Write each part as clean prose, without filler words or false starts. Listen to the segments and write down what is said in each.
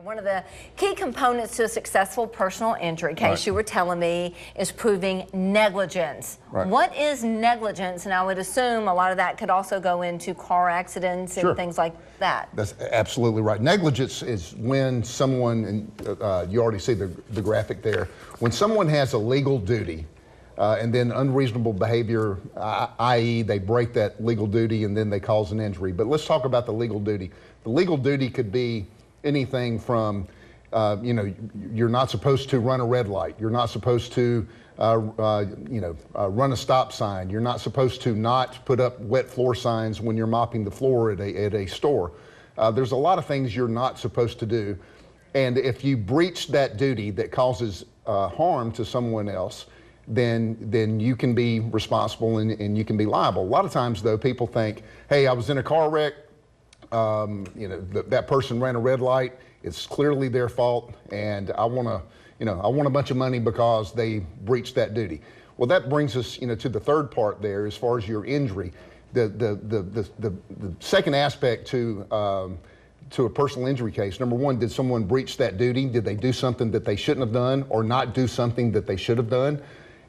One of the key components to a successful personal injury case, you were telling me, is proving negligence. Right. What is negligence? And I would assume a lot of that could also go into car accidents and things like that. That's absolutely right. Negligence is when someone, and you already see the graphic there, when someone has a legal duty and then unreasonable behavior, i.e. they break that legal duty and then they cause an injury. But let's talk about the legal duty. The legal duty could be anything from, you're not supposed to run a red light. You're not supposed to, run a stop sign. You're not supposed to not put up wet floor signs when you're mopping the floor at a store. There's a lot of things you're not supposed to do. And if you breach that duty that causes harm to someone else, then you can be responsible and you can be liable. A lot of times, though, people think, hey, I was in a car wreck. That person ran a red light. It's clearly their fault, and I want a bunch of money because they breached that duty. Well, that brings us, to the third part there, as far as your injury. The second aspect to a personal injury case. Number one, did someone breach that duty? Did they do something that they shouldn't have done, or not do something that they should have done?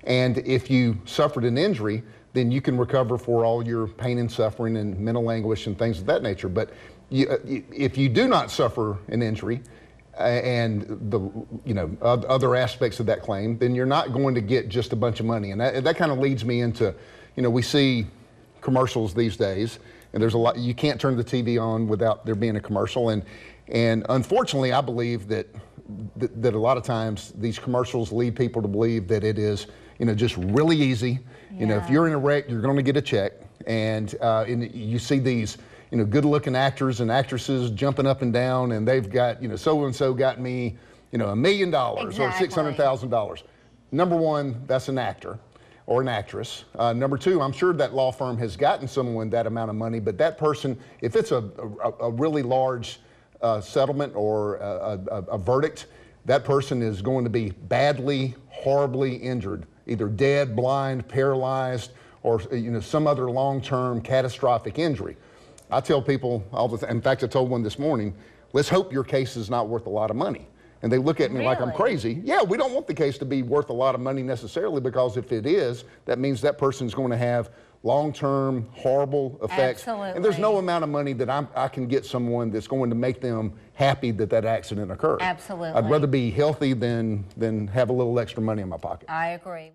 And if you suffered an injury, then you can recover for all your pain and suffering and mental anguish and things of that nature. But if you do not suffer an injury and other aspects of that claim, then you're not going to get just a bunch of money. And that kind of leads me into, we see commercials these days, and there's a lot. You can't turn the TV on without there being a commercial. And unfortunately, I believe that a lot of times these commercials lead people to believe that it is, just really easy. If you're in a wreck, you're going to get a check. And you see these, good-looking actors and actresses jumping up and down, and they've got, so-and-so got me, $1 million or $600,000. Number one, that's an actor or an actress. Number two, I'm sure that law firm has gotten someone that amount of money, but that person, if it's a really large settlement or a verdict, that person is going to be badly, horribly injured, either dead, blind, paralyzed, or some other long-term catastrophic injury. I tell people all the time, in fact, I told one this morning, let's hope your case is not worth a lot of money. And they look at me like I'm crazy. Yeah, we don't want the case to be worth a lot of money necessarily, because if it is, that means that person's going to have long-term horrible effects. Absolutely. And there's no amount of money that I can get someone that's going to make them happy that accident occurred. Absolutely. I'd rather be healthy than have a little extra money in my pocket. I agree.